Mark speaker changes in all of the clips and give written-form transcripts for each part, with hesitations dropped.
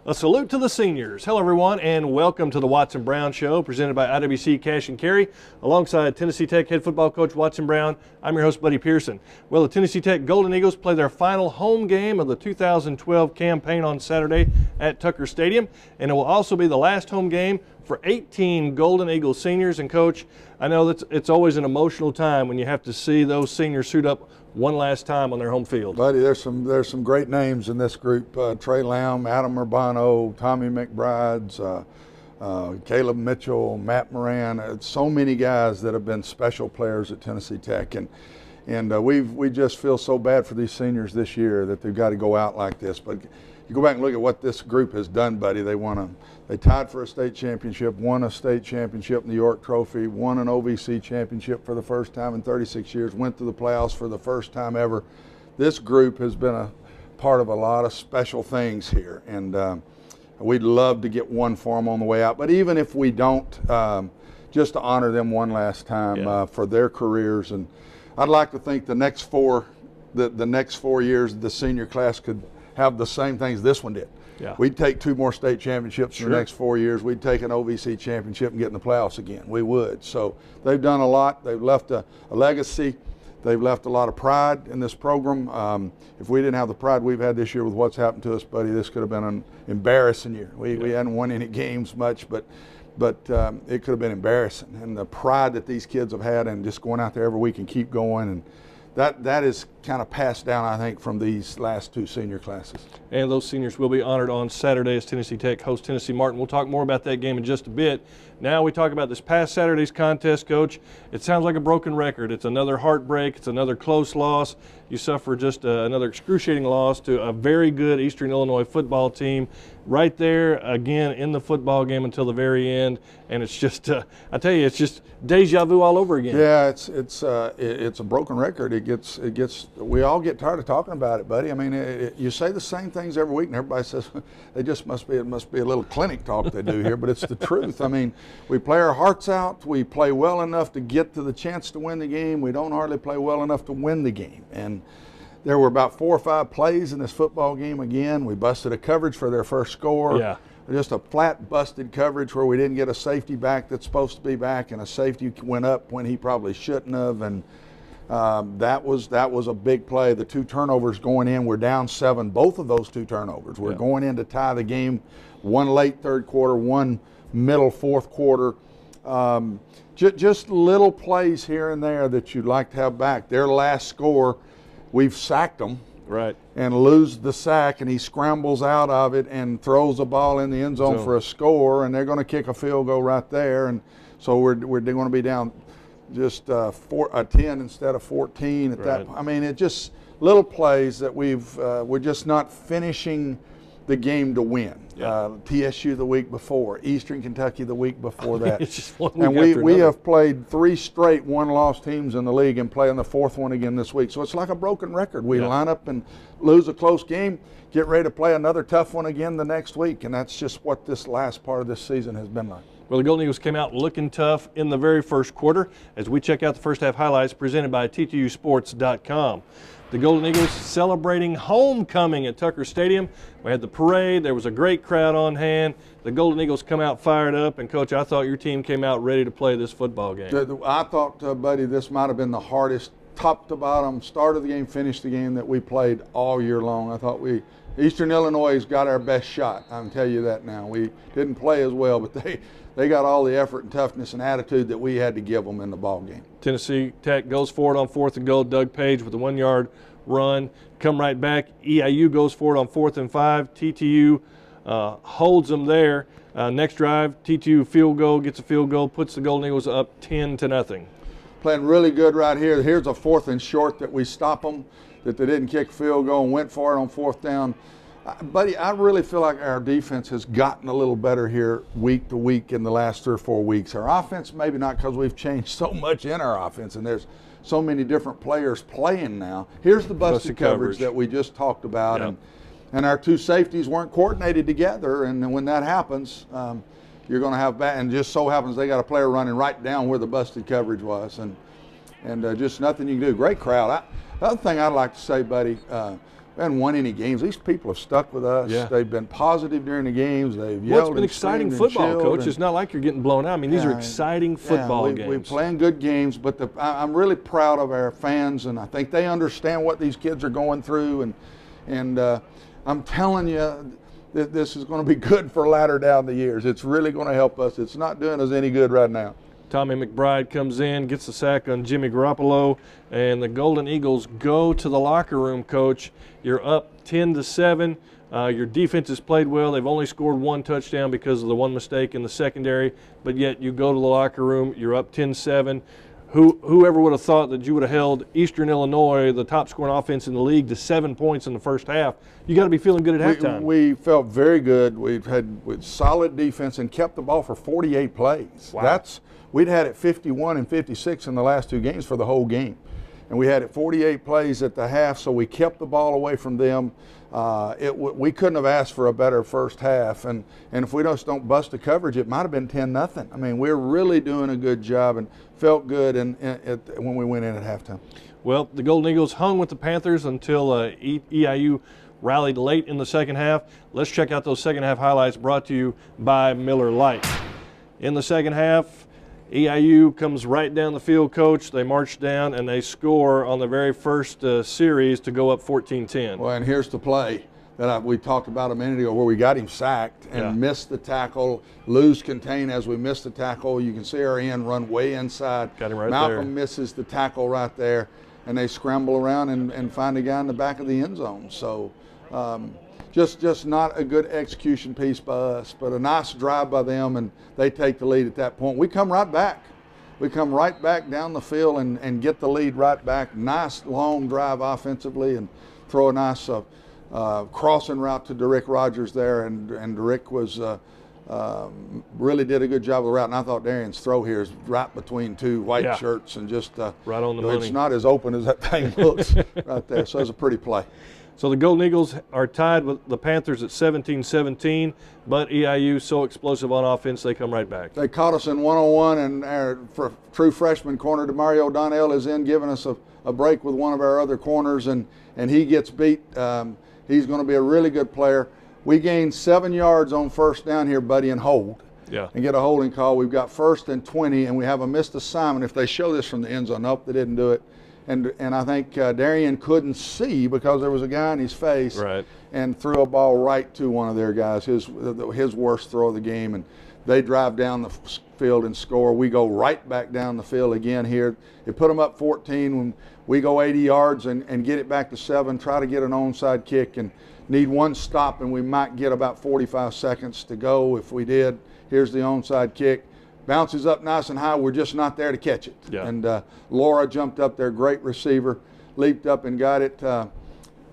Speaker 1: A salute to the seniors. Hello, everyone, and welcome to the Watson Brown Show, presented by IWC Cash and Carry. Alongside Tennessee Tech head football coach Watson Brown, I'm your host, Buddy Pearson. Well, the Tennessee Tech Golden Eagles play their final home game of the 2012 campaign on Saturday at Tucker Stadium, and it will also be the last home game for 18 Golden Eagles seniors. And, Coach, I know that it's always an emotional time when you have to see those seniors suit up one last time on their home field.
Speaker 2: Buddy, there's some great names in this group. Trey Lamb, Adam Urbano, Tommy McBrides, Caleb Mitchell, Matt Moran. So many guys that have been special players at Tennessee Tech, and we just feel so bad for these seniors this year that they've got to go out like this. But you go back and look at what this group has done, buddy. They tied for a state championship, won a state championship in the York Trophy, won an OVC championship for the first time in 36 years, went to the playoffs for the first time ever. This group has been a part of a lot of special things here, and we'd love to get one for them on the way out. But even if we don't, just to honor them one last time for their careers. And I'd like to think the next 4 years the senior class could have the same things this one did.
Speaker 1: Yeah.
Speaker 2: We'd take 2 more state championships in the next 4 years. We'd take an OVC championship and get in the playoffs again. We would. So they've done a lot. They've left a legacy. They've left a lot of pride in this program. If we didn't have the pride we've had this year with what's happened to us, buddy, this could have been an embarrassing year. We hadn't won any games much, but it could have been embarrassing. And the pride that these kids have had and just going out there every week and keep going, and that is kind of passed down, I think, from these last 2 senior classes. And
Speaker 1: those seniors will be honored on Saturday as Tennessee Tech hosts Tennessee Martin. We'll talk more about that game in just a bit. Now we talk about this past Saturday's contest, Coach. It sounds like a broken record. It's another heartbreak. It's another close loss. You suffer just another excruciating loss to a very good Eastern Illinois football team right there again in the football game until the very end. And it's just, I tell you, it's just deja vu all over again.
Speaker 2: Yeah, it's a broken record. It gets. We all get tired of talking about it, buddy. I mean, you say the same things every week, and everybody says it must be a little clinic talk they do here, but it's the truth. I mean, we play our hearts out. We play well enough to get to the chance to win the game. We don't hardly play well enough to win the game. And there were about 4 or 5 plays in this football game again. We busted a coverage for their first score. Yeah. Just a flat busted coverage where we didn't get a safety back that's supposed to be back, and a safety went up when he probably shouldn't have. And that was a big play. The 2 turnovers going in, we're down 7. Both of those 2 turnovers. We're going in to tie the game. One late third quarter, one middle fourth quarter. Just little plays here and there that you'd like to have back. Their last score, we've sacked them.
Speaker 1: Right.
Speaker 2: And lose the sack, and he scrambles out of it and throws a ball in the end zone for a score, and they're going to kick a field goal right there. And so we're going to be down just 10 instead of 14 at that point. I mean, it just little plays that we're just not finishing the game to win. TSU the week before, Eastern Kentucky the week before that.
Speaker 1: It's just one week
Speaker 2: and we have played 3 straight one-loss teams in the league and playing the 4th one again this week. So it's like a broken record. We line up and lose a close game, get ready to play another tough one again the next week, and that's just what this last part of this season has been like.
Speaker 1: Well, the Golden Eagles came out looking tough in the very first quarter as we check out the first half highlights presented by TTUsports.com. The Golden Eagles celebrating homecoming at Tucker Stadium. We had the parade. There was a great crowd on hand. The Golden Eagles come out fired up. And, Coach, I thought your team came out ready to play this football game.
Speaker 2: I thought, buddy, this might have been the hardest top to bottom, start of the game, finish the game that we played all year long. I thought Eastern Illinois has got our best shot. I can tell you that now. We didn't play as well, but they got all the effort and toughness and attitude that we had to give them in the ball game.
Speaker 1: Tennessee Tech goes forward on 4th and goal. Doug Page with a 1-yard run. Come right back. EIU goes forward on 4th and 5. TTU holds them there. Next drive, TTU field goal, gets a field goal, puts the Golden Eagles up 10-0.
Speaker 2: Playing really good right here. Here's a 4th and short that we stop them, that they didn't kick field goal and went for it on 4th down. Buddy, I really feel like our defense has gotten a little better here week to week in the last 3 or 4 weeks. Our offense, maybe not, because we've changed so much in our offense, and there's so many different players playing now. Here's the busted coverage that we just talked about, and our 2 safeties weren't coordinated together, and when that happens, you're going to have and just so happens they got a player running right down where the busted coverage was, and just nothing you can do. Great crowd. The other thing I'd like to say, buddy, We hadn't won any games. These people have stuck with us.
Speaker 1: Yeah.
Speaker 2: They've been positive during the games. They've
Speaker 1: Well,
Speaker 2: yelled
Speaker 1: it's been
Speaker 2: and
Speaker 1: exciting
Speaker 2: screamed and
Speaker 1: football,
Speaker 2: chilled
Speaker 1: Coach.
Speaker 2: and-
Speaker 1: It's not like you're getting blown out. I mean, these are exciting football games.
Speaker 2: We're playing good games, but I'm really proud of our fans, and I think they understand what these kids are going through. And I'm telling you that this is going to be good for latter down the years. It's really going to help us. It's not doing us any good right now.
Speaker 1: Tommy McBride comes in, gets the sack on Jimmy Garoppolo, and the Golden Eagles go to the locker room, Coach. You're up 10-7. Your defense has played well. They've only scored one touchdown because of the one mistake in the secondary, but yet you go to the locker room, you're up 10-7. Whoever would have thought that you would have held Eastern Illinois, the top scoring offense in the league, to 7 points in the first half? You got to be feeling good at halftime.
Speaker 2: We felt very good. We've had with solid defense and kept the ball for 48 plays.
Speaker 1: Wow.
Speaker 2: We'd had it 51 and 56 in the last two games for the whole game. And we had it 48 plays at the half, so we kept the ball away from them. We couldn't have asked for a better first half. And if we just don't bust the coverage, it might have been 10-0. I mean, we're really doing a good job and felt good when we went in at halftime.
Speaker 1: Well, the Golden Eagles hung with the Panthers until EIU rallied late in the second half. Let's check out those second half highlights brought to you by Miller Lite. In the second half, EIU comes right down the field, Coach. They march down and they score on the very first series to go up 14-10.
Speaker 2: Well, and here's the play that we talked about a minute ago where we got him sacked and missed the tackle, lose contain as we missed the tackle. You can see our end run way inside.
Speaker 1: Got him right
Speaker 2: Malcolm
Speaker 1: there.
Speaker 2: misses the tackle right there, and they scramble around and find a guy in the back of the end zone. So just not a good execution piece by us, but a nice drive by them, and they take the lead at that point. We come right back. We come right back down the field and get the lead right back. Nice long drive offensively and throw a nice crossing route to Derrick Rogers there, and Derrick was really did a good job of the route. And I thought Darian's throw here is right between two white shirts and just
Speaker 1: right on the money.
Speaker 2: It's not as open as that thing looks right there. So it was a pretty play.
Speaker 1: So the Golden Eagles are tied with the Panthers at 17-17, but EIU so explosive on offense, they come right back.
Speaker 2: They caught us in one-on-one, and our true freshman corner, Demario Donnell, is in giving us a break with one of our other corners, and he gets beat. He's going to be a really good player. We gained 7 yards on first down here, buddy, and hold.
Speaker 1: Yeah.
Speaker 2: And get a holding call. We've got 1st and 20, and we have a missed assignment. If they show this from the end zone, nope, they didn't do it. And I think Darian couldn't see because there was a guy in his face, and threw a ball right to one of their guys, his worst throw of the game. And they drive down the field and score. We go right back down the field again here. It put them up 14 when we go 80 yards and get it back to 7, try to get an onside kick, and need one stop, and we might get about 45 seconds to go. If we did, here's the onside kick. Bounces up nice and high. We're just not there to catch it.
Speaker 1: Yeah.
Speaker 2: And Laura jumped up there, great receiver, leaped up and got it.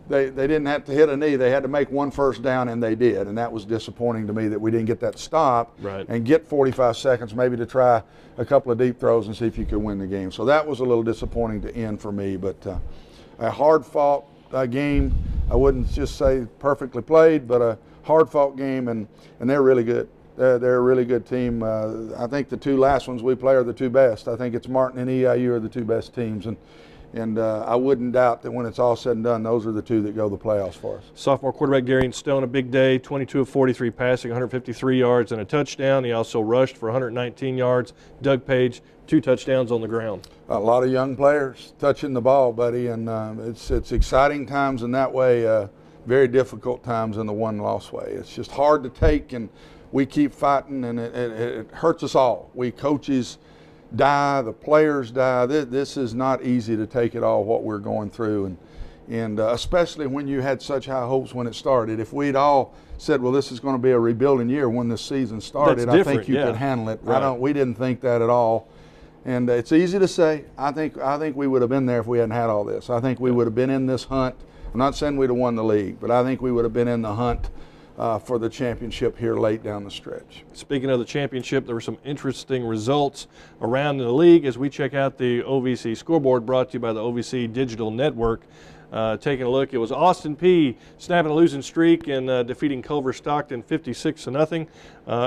Speaker 2: They didn't have to hit a knee. They had to make one first down, and they did. And that was disappointing to me that we didn't get that stop and get 45 seconds maybe to try a couple of deep throws and see if you could win the game. So that was a little disappointing to end for me. But a hard-fought game. I wouldn't just say perfectly played, but a hard-fought game, and they're really good. They're a really good team. I think the two last ones we play are the two best. I think it's Martin and EIU are the two best teams, and I wouldn't doubt that when it's all said and done, those are the two that go to the playoffs for us.
Speaker 1: Sophomore quarterback Darian Stone, a big day, 22 of 43 passing, 153 yards and a touchdown. He also rushed for 119 yards. Doug Page, 2 touchdowns on the ground.
Speaker 2: A lot of young players touching the ball, buddy, and it's exciting times in that way, very difficult times in the one-loss way. It's just hard to take, and we keep fighting, and it hurts us all. We coaches die, the players die. This is not easy to take it all, what we're going through, and especially when you had such high hopes when it started. If we'd all said, well, this is going to be a rebuilding year when this season started, I think you could handle it. We didn't think that at all. And it's easy to say. I think we would have been there if we hadn't had all this. I think we would have been in this hunt. I'm not saying we'd have won the league, but I think we would have been in the hunt for the championship here late down the stretch. Speaking
Speaker 1: of the championship, there were some interesting results around the league as we check out the OVC scoreboard brought to you by the OVC Digital Network. Taking a look, it was Austin P snapping a losing streak and defeating Culver Stockton 56-0.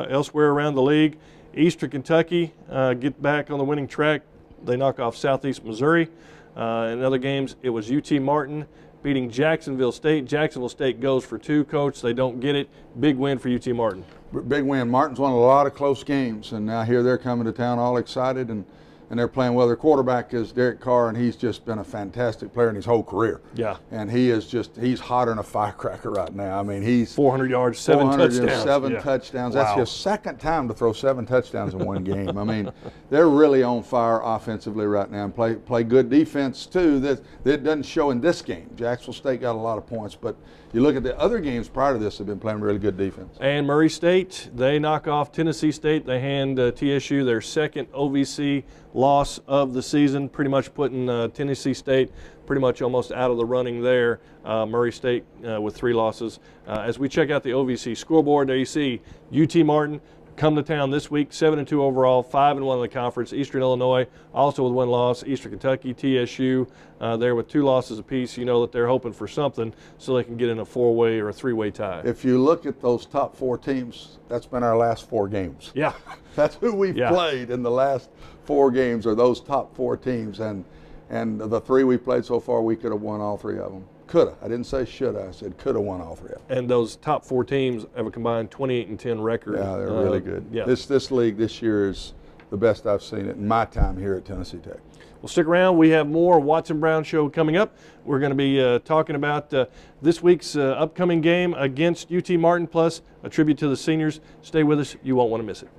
Speaker 1: Elsewhere around the league, Eastern Kentucky get back on the winning track. They knock off Southeast Missouri. In other games, it was UT Martin beating Jacksonville State. Jacksonville State goes for 2, Coach. They don't get it. Big win for UT Martin.
Speaker 2: Big win. Martin's won a lot of close games, and now here they're coming to town all excited, and they're playing well. Their quarterback is Derek Carr, and he's just been a fantastic player in his whole career.
Speaker 1: Yeah.
Speaker 2: And he's hotter than a firecracker right now. I mean, he's
Speaker 1: 400 yards, 7 touchdowns.
Speaker 2: 7 touchdowns.
Speaker 1: Wow.
Speaker 2: That's his second time to throw 7 touchdowns in one game. I mean, they're really on fire offensively right now and play good defense too. That doesn't show in this game. Jacksonville State got a lot of points, but you look at the other games prior to this, have been playing really good defense.
Speaker 1: And Murray State, they knock off Tennessee State. They hand TSU their second OVC loss of the season, pretty much putting Tennessee State pretty much almost out of the running there. Murray State with 3 losses. As we check out the OVC scoreboard, there you see UT Martin come to town this week, 7-2 overall, 5-1 in the conference. Eastern Illinois also with 1 loss. Eastern Kentucky, TSU there with 2 losses apiece. You know that they're hoping for something so they can get in a 4-way or a 3-way tie.
Speaker 2: If you look at those top 4 teams, that's been our last 4 games.
Speaker 1: Yeah.
Speaker 2: That's who we've played in the last 4 games, are those top 4 teams. And the 3 we've played so far, we could have won all 3 of them. Coulda. I didn't say shoulda. I said coulda won all 3 of them.
Speaker 1: And those top 4 teams have a combined 28-10 record.
Speaker 2: Yeah, they're really good.
Speaker 1: Yeah.
Speaker 2: This league this year is the best I've seen it in my time here at Tennessee Tech.
Speaker 1: Well, stick around. We have more Watson Brown Show coming up. We're going to be talking about this week's upcoming game against UT Martin, plus a tribute to the seniors. Stay with us. You won't want to miss it.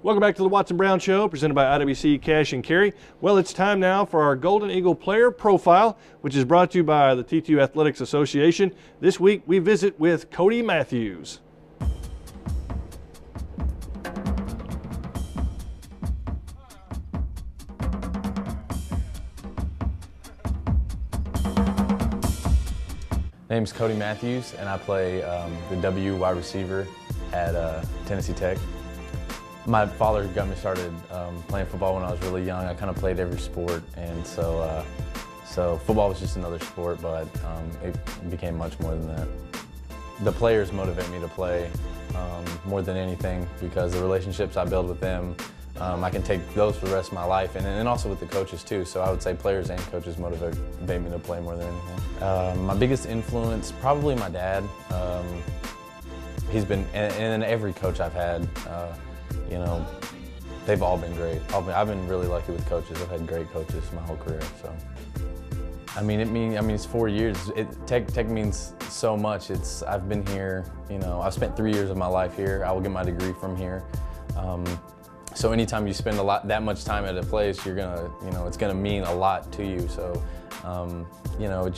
Speaker 1: Welcome back to the Watson Brown Show, presented by IWC Cash and Carry. Well, it's time now for our Golden Eagle Player Profile, which is brought to you by the T2 Athletics Association. This week, we visit with Cody Matthews.
Speaker 3: Name's Cody Matthews, and I play the W wide receiver at Tennessee Tech. My father got me started playing football when I was really young. I kind of played every sport, and so football was just another sport, but it became much more than that. The players motivate me to play more than anything, because the relationships I build with them, I can take those for the rest of my life, and also with the coaches too. So I would say players and coaches motivate me to play more than anything. My biggest influence, probably my dad. He's been, and every coach I've had, you know, they've all been great. I've been really lucky with coaches. I've had great coaches my whole career. So, I mean, it's 4 years. Tech means so much. I've been here. You know, I've spent 3 years of my life here. I will get my degree from here. So anytime you spend that much time at a place, you're gonna, you know, it's gonna mean a lot to you. So, you know,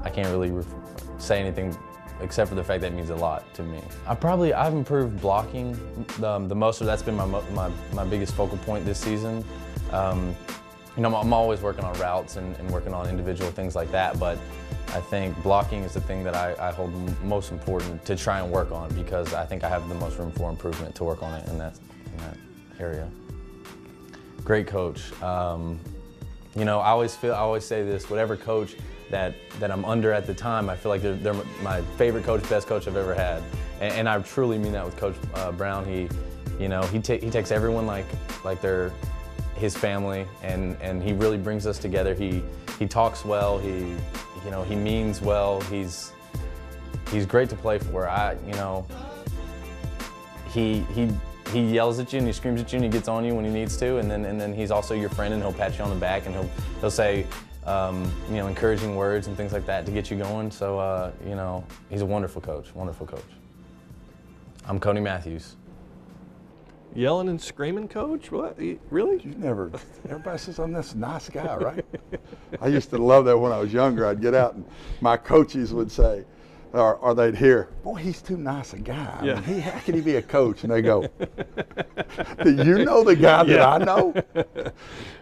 Speaker 3: I can't really say anything except for the fact that it means a lot to me. I've improved blocking the most, so that's been my biggest focal point this season. You know, I'm always working on routes and working on individual things like that, but I think blocking is the thing that I hold most important to try and work on, because I think I have the most room for improvement to work on it in that area. Great coach. You know, I always say this, whatever coach that I'm under at the time, I feel like they're my favorite coach, best coach I've ever had. And I truly mean that with Coach Brown. He takes everyone like they're his family, and he really brings us together. He talks well, he means well, he's great to play for. He yells at you and he screams at you and he gets on you when he needs to, and then he's also your friend, and he'll pat you on the back, and he'll say encouraging words and things like that to get you going. So he's a wonderful coach. I'm Cody Matthews.
Speaker 1: Yelling and screaming, Coach? What? Really?
Speaker 2: Everybody says I'm this nice guy, right? I used to love that when I was younger. I'd get out and my coaches would say, or they'd hear, boy, he's too nice a guy.
Speaker 1: Yeah.
Speaker 2: I mean, how can he be a coach? And they go, do you know the guy that I know?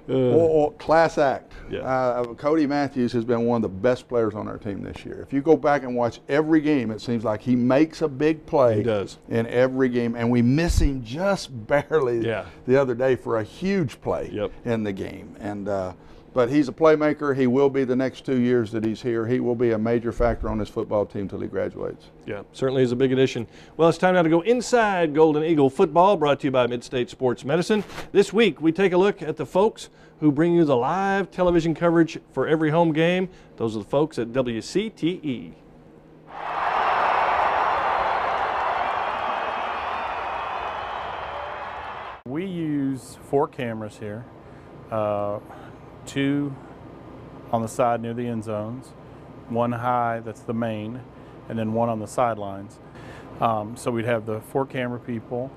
Speaker 2: Well, class act.
Speaker 1: Yeah.
Speaker 2: Cody Matthews has been one of the best players on our team this year. If you go back and watch every game, it seems like he makes a big play.
Speaker 1: He does.
Speaker 2: In every game, and we miss him just barely the other day for a huge play in the game. And But he's a playmaker. He will be the next 2 years that he's here. He will be a major factor on this football team till he graduates.
Speaker 1: Yeah, certainly is a big addition. Well, it's time now to go inside Golden Eagle football, brought to you by Midstate Sports Medicine. This week, we take a look at the folks who bring you the live television coverage for every home game. Those are the folks at WCTE.
Speaker 4: We use 4 cameras here, 2 on the side near the end zones, 1 high, that's the main, and then 1 on the sidelines. So we'd have the 4 camera people,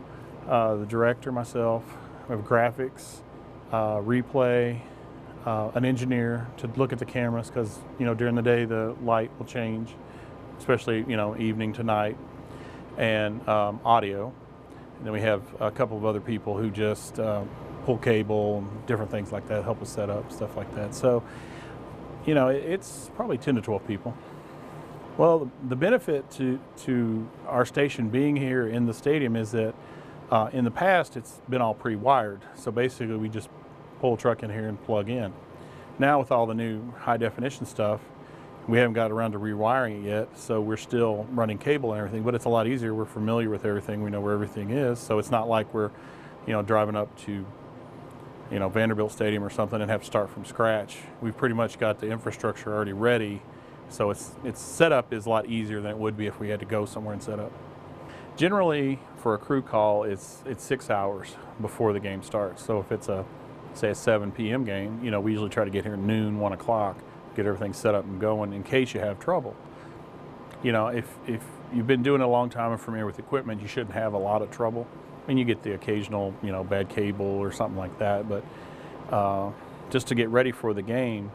Speaker 4: the director, myself, we have graphics, replay, an engineer to look at the cameras because, you know, during the day the light will change, especially, you know, evening to night, and audio. And then we have a couple of other people who just pull cable, different things like that, help us set up, stuff like that. So, you know, it's probably 10 to 12 people. Well, the benefit to our station being here in the stadium is that in the past it's been all pre-wired. So basically we just pull a truck in here and plug in. Now with all the new high definition stuff, we haven't got around to rewiring it yet, so we're still running cable and everything, but it's a lot easier. We're familiar with everything. We know where everything is, so it's not like we're, you know, driving up to, you know, Vanderbilt Stadium or something and have to start from scratch. We've pretty much got the infrastructure already ready, so its setup is a lot easier than it would be if we had to go somewhere and set up. Generally, for a crew call, it's 6 hours before the game starts. So if it's say a 7 p.m. game, you know, we usually try to get here noon, 1 o'clock. Get everything set up and going in case you have trouble. You know, if you've been doing it a long time and familiar with equipment, you shouldn't have a lot of trouble. I mean, you get the occasional, you know, bad cable or something like that, but just to get ready for the game,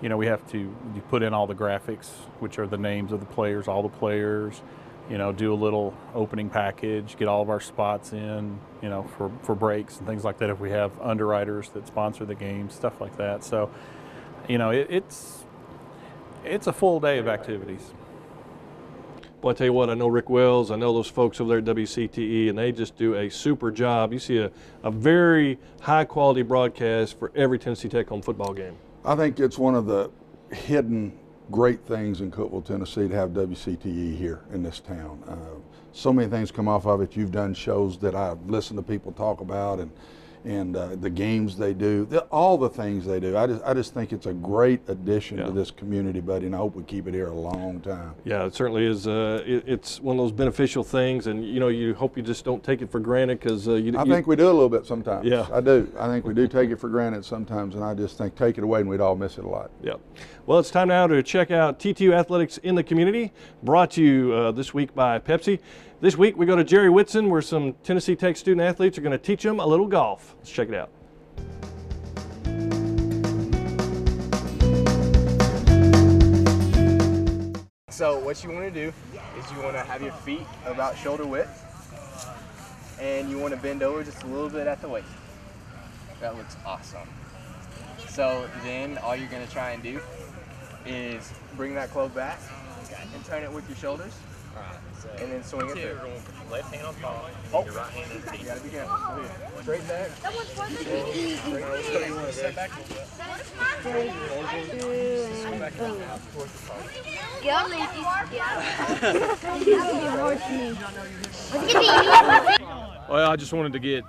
Speaker 4: you know, you put in all the graphics, which are the names of the players, all the players, you know, do a little opening package, get all of our spots in, you know, for breaks and things like that if we have underwriters that sponsor the game, stuff like that. So, you know, it's a full day of activities.
Speaker 1: Well, I tell you what, I know Rick Wells, I know those folks over there at WCTE, and they just do a super job. You see a very high-quality broadcast for every Tennessee Tech home football game.
Speaker 2: I think it's one of the hidden great things in Cookeville, Tennessee, to have WCTE here in this town. So many things come off of it. You've done shows that I've listened to people talk about, and the games they do, all the things they do. I just think it's a great addition to this community, buddy, and I hope we keep it here a long time.
Speaker 1: Yeah, it certainly is. It's one of those beneficial things, and you know, you hope you just don't take it for granted because I
Speaker 2: think we do a little bit sometimes.
Speaker 1: Yeah,
Speaker 2: I do. I think we do take it for granted sometimes, and I just think take it away and we'd all miss it a lot.
Speaker 1: Yeah. Well, it's time now to check out TTU Athletics in the Community, brought to you this week by Pepsi. This week we go to Jerry Whitson, where some Tennessee Tech student athletes are going to teach them a little golf. Let's check it out.
Speaker 5: So what you want to do is you want to have your feet about shoulder width, and you want to bend over just a little bit at the waist. That looks awesome. So then all you're going to try and do is bring that club back and turn it with your shoulders. And then swing it through.
Speaker 6: Left hand on top, your right hand on the
Speaker 5: You gotta be careful. Straight back.
Speaker 6: Step back a little bit.
Speaker 7: Well, I just wanted to get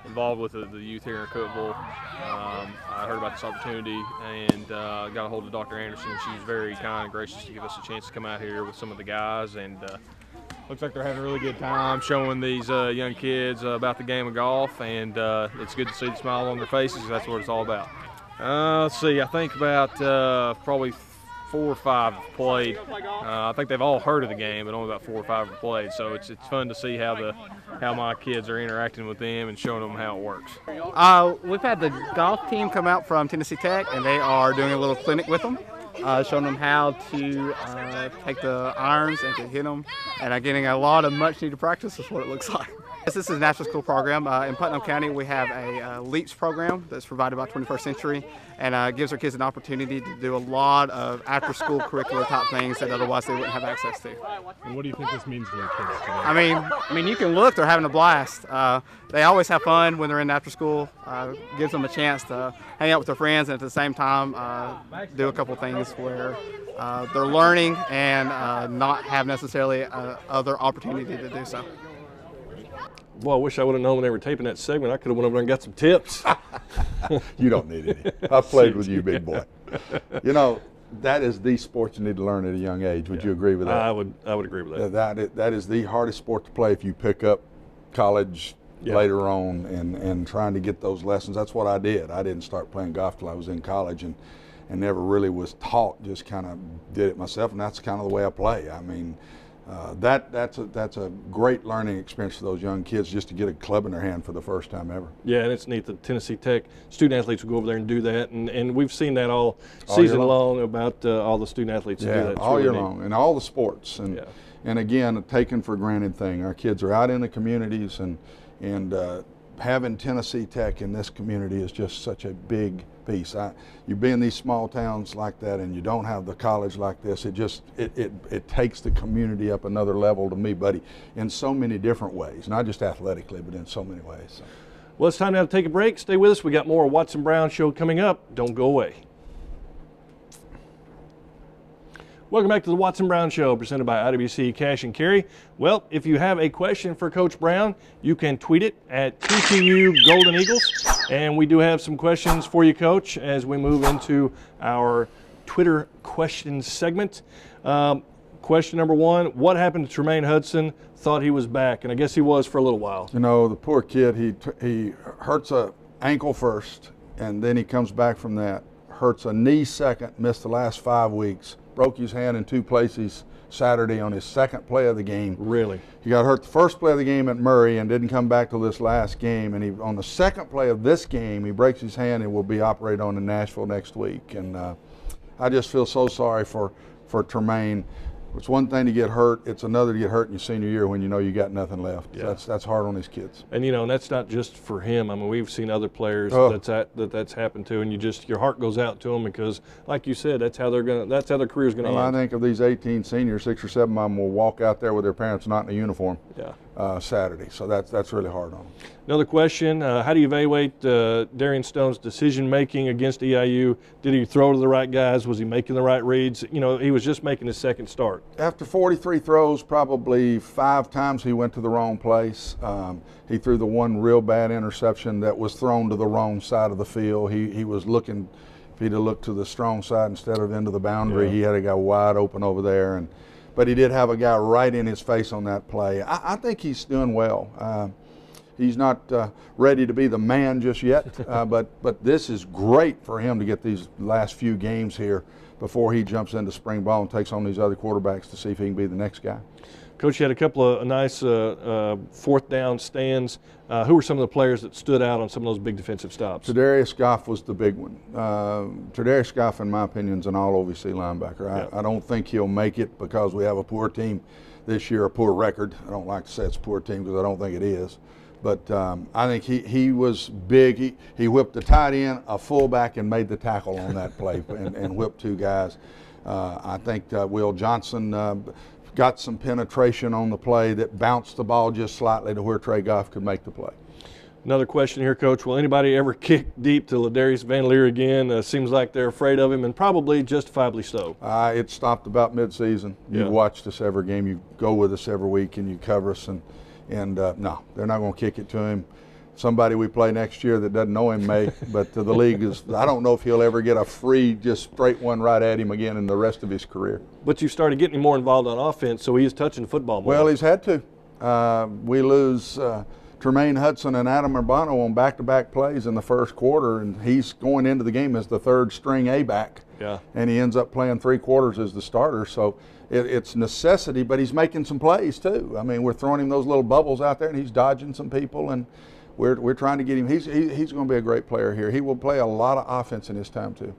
Speaker 7: involved with the youth here in Cookeville. I heard about this opportunity and got a hold of Dr. Anderson. She was very kind and gracious to give us a chance to come out here with some of the guys, and looks like they're having a really good time showing these young kids about the game of golf, and it's good to see the smile on their faces. That's what it's all about. Let's see, I think about probably 4 or 5 have played. I think they've all heard of the game, but only about 4 or 5 have played. So it's fun to see how my kids are interacting with them and showing them how it works.
Speaker 8: We've had the golf team come out from Tennessee Tech, and they are doing a little clinic with them. showing them how to take the irons and to hit them, and getting a lot of much-needed practice is what it looks like. This is a national school program. In Putnam County, we have a LEAPS program that's provided by 21st Century, and gives our kids an opportunity to do a lot of after-school curricular type things that otherwise they wouldn't have access to.
Speaker 9: And what do you think this means for your kids today?
Speaker 8: I mean, you can look; they're having a blast. They always have fun when they're in after school. Gives them a chance to hang out with their friends, and at the same time, do a couple things where they're learning and not have necessarily other opportunity to do so.
Speaker 1: Boy, I wish I would have known when they were taping that segment. I could have went over there and got some tips.
Speaker 2: You don't need any. I've played with you, big boy. You know, that is the sport you need to learn at a young age. Would you agree with that?
Speaker 1: I would agree with that.
Speaker 2: That is the hardest sport to play if you pick up college later on and trying to get those lessons. That's what I did. I didn't start playing golf till I was in college and never really was taught, just kind of did it myself, and that's kind of the way I play. I mean, that's a great learning experience for those young kids, just to get a club in their hand for the first time ever.
Speaker 1: Yeah, and it's neat that Tennessee Tech student athletes will go over there and do that, and we've seen that all season long about all the student athletes who do that. It's
Speaker 2: all
Speaker 1: really
Speaker 2: year
Speaker 1: neat.
Speaker 2: long, and all the sports, and again, a taken for granted thing. Our kids are out in the communities, and having Tennessee Tech in this community is just such a big piece. You be in these small towns like that, and you don't have the college like this. It takes the community up another level to me, buddy, in so many different ways, not just athletically, but in so many ways. So.
Speaker 1: Well, it's time now to take a break. Stay with us. We got more Watson Brown Show coming up. Don't go away. Welcome back to the Watson Brown Show, presented by IWC Cash and Carry. Well, if you have a question for Coach Brown, you can tweet it at TTU Golden Eagles. And we do have some questions for you, Coach, as we move into our Twitter questions segment. Question number one, what happened to Tremaine Hudson? Thought he was back, and I guess he was for a little while.
Speaker 2: You know, the poor kid, he hurts a ankle first, and then he comes back from that. Hurts a knee second, missed the last 5 weeks. Broke his hand in 2 places Saturday on his second play of the game.
Speaker 1: Really?
Speaker 2: He got hurt the first play of the game at Murray and didn't come back till this last game. And on the second play of this game, he breaks his hand and will be operated on in Nashville next week. And I just feel so sorry for Tremaine. It's one thing to get hurt, it's another to get hurt in your senior year when you know you got nothing left.
Speaker 1: Yeah.
Speaker 2: That's hard on these kids.
Speaker 1: And you know, and that's not just for him. I mean, we've seen other players that's happened to, and your heart goes out to them because, like you said, that's how their career's gonna end.
Speaker 2: I think of these 18 seniors, 6 or 7 of them will walk out there with their parents not in a uniform. Saturday. So that's really hard on them.
Speaker 1: Another question, how do you evaluate Darian Stone's decision-making against EIU? Did he throw to the right guys? Was he making the right reads? You know, he was just making his second start.
Speaker 2: After 43 throws, probably 5 times he went to the wrong place. He threw the one real bad interception that was thrown to the wrong side of the field. He was looking, if he'd have looked to the strong side instead of into the boundary, he had a guy wide open over there. But he did have a guy right in his face on that play. I think he's doing well. He's not ready to be the man just yet, but this is great for him to get these last few games here before he jumps into spring ball and takes on these other quarterbacks to see if he can be the next guy.
Speaker 1: Coach, you had a couple of nice fourth down stands. Who were some of the players that stood out on some of those big defensive stops?
Speaker 2: Tredarius Goff was the big one. Tredarius Goff, in my opinion, is an all-OVC linebacker. I don't think he'll make it because we have a poor team this year, a poor record. I don't like to say it's a poor team because I don't think it is. But I think he was big. He whipped the tight end, a fullback, and made the tackle on that play and whipped 2 guys. I think Will Johnson got some penetration on the play that bounced the ball just slightly to where Trey Goff could make the play.
Speaker 1: Another question here, Coach. Will anybody ever kick deep to Ladarius Van Leer again? Seems like they're afraid of him, and probably justifiably so.
Speaker 2: It stopped about mid-season. You've watched us every game. You go with us every week, and you cover us. And no, they're not going to kick it to him. Somebody we play next year that doesn't know him may, but the league is, I don't know if he'll ever get a free, just straight one right at him again in the rest of his career.
Speaker 1: But you started getting him more involved on offense, so he is touching the football more.
Speaker 2: Well, he's had to. We lose Tremaine Hudson and Adam Urbano on back-to-back plays in the first quarter, and he's going into the game as the third string A-back.
Speaker 1: Yeah. And
Speaker 2: he ends up playing 3 quarters as the starter, so it's necessity, but he's making some plays too. I mean, we're throwing him those little bubbles out there, and he's dodging some people, and we're trying to get him. He's going to be a great player here. He will play a lot of offense in his time too.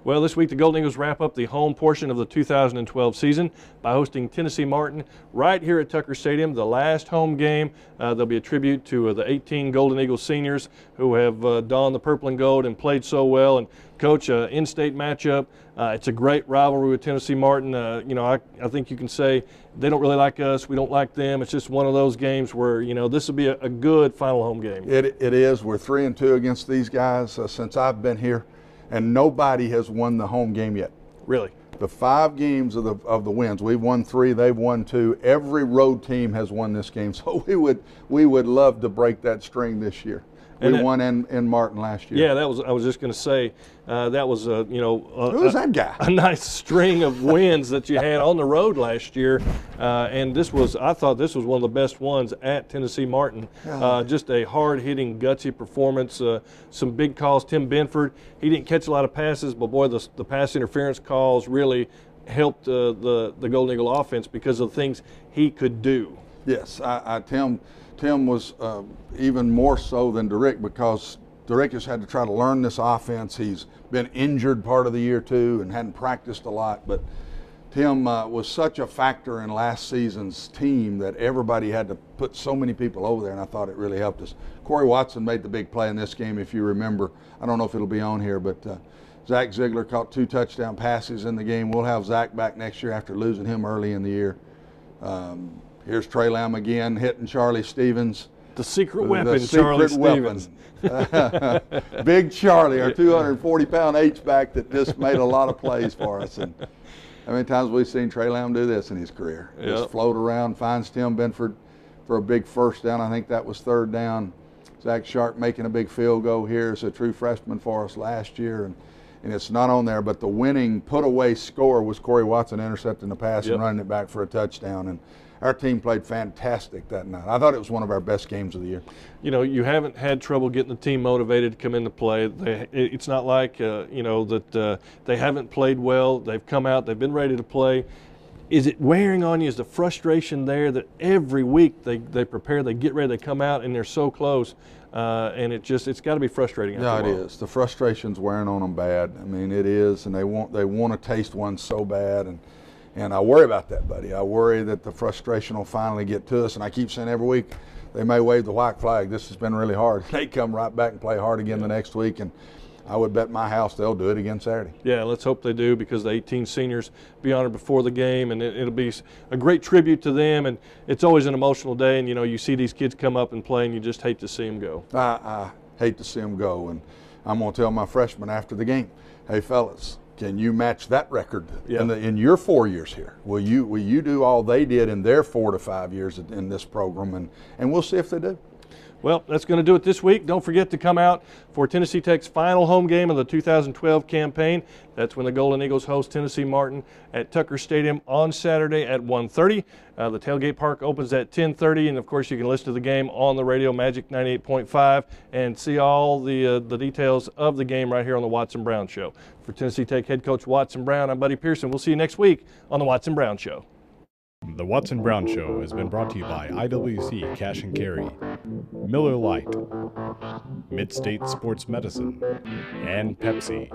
Speaker 1: Well, this week the Golden Eagles wrap up the home portion of the 2012 season by hosting Tennessee Martin right here at Tucker Stadium, the last home game. There'll be a tribute to the 18 Golden Eagles seniors who have donned the purple and gold and played so well. And Coach, in-state matchup. It's a great rivalry with Tennessee Martin. You know, I think you can say they don't really like us, we don't like them. It's just one of those games where, you know, this will be a good final home game.
Speaker 2: It is. We're 3-2 against these guys since I've been here, and nobody has won the home game yet.
Speaker 1: Really?
Speaker 2: The 5 games of the wins, we've won 3, they've won 2. Every road team has won this game, so we would love to break that string this year. We won in Martin last year.
Speaker 1: Yeah, I was just going to say that was you know
Speaker 2: who was that guy?
Speaker 1: A nice string of wins that you had on the road last year, and I thought this was one of the best ones at Tennessee Martin. Just a hard-hitting, gutsy performance. Some big calls. Tim Benford, he didn't catch a lot of passes, but boy, the pass interference calls really helped the Golden Eagle offense because of the things he could do.
Speaker 2: Yes, Tim was even more so than Derrick, because Derrick has had to try to learn this offense. He's been injured part of the year too and hadn't practiced a lot. But Tim was such a factor in last season's team that everybody had to put so many people over there, and I thought it really helped us. Corey Watson made the big play in this game, if you remember. I don't know if it'll be on here, but Zach Ziegler caught 2 touchdown passes in the game. We'll have Zach back next year after losing him early in the year. Here's Trey Lamb again hitting Charlie Stevens.
Speaker 1: The secret weapon, Charlie Stevens.
Speaker 2: Big Charlie, our 240-pound H-back that just made a lot of plays for us. And how many times have we seen Trey Lamb do this in his career?
Speaker 1: Yep.
Speaker 2: Just float around, finds Tim Benford for a big first down. I think that was 3rd down. Zach Sharp making a big field goal here as a true freshman for us last year. And it's not on there, but the winning put-away score was Corey Watson intercepting the pass and running it back for a touchdown. And our team played fantastic that night. I thought it was one of our best games of the year.
Speaker 1: You know, you haven't had trouble getting the team motivated to come into play. It's not like, you know, that they haven't played well. They've come out, they've been ready to play. Is it wearing on you? Is the frustration there that every week they prepare, they get ready, they come out, and they're so close, and it's got to be frustrating after a while.
Speaker 2: Yeah, it is. The frustration's wearing on them bad. I mean, it is, and they want to taste one so bad, and I worry about that, buddy. I worry that the frustration will finally get to us, and I keep saying every week they may wave the white flag. This has been really hard. They come right back and play hard again the next week, and I would bet my house they'll do it again Saturday.
Speaker 1: Yeah, let's hope they do, because the 18 seniors be honored before the game, and it'll be a great tribute to them. And it's always an emotional day, and you know, you see these kids come up and play, and you just hate to see them go.
Speaker 2: I hate to see them go, and I'm going to tell my freshmen after the game, hey fellas, can you match that record in your 4 years here? Will you do all they did in their 4 to 5 years in this program? And we'll see if they do.
Speaker 1: Well, that's going to do it this week. Don't forget to come out for Tennessee Tech's final home game of the 2012 campaign. That's when the Golden Eagles host Tennessee Martin at Tucker Stadium on Saturday at 1:30. The tailgate park opens at 10:30, and of course you can listen to the game on the radio, Magic 98.5, and see all the details of the game right here on the Watson Brown Show. For Tennessee Tech head coach Watson Brown, I'm Buddy Pearson. We'll see you next week on the Watson Brown Show.
Speaker 9: The Watson Brown Show has been brought to you by IWC Cash and Carry, Miller Lite, Mid-State Sports Medicine, and Pepsi.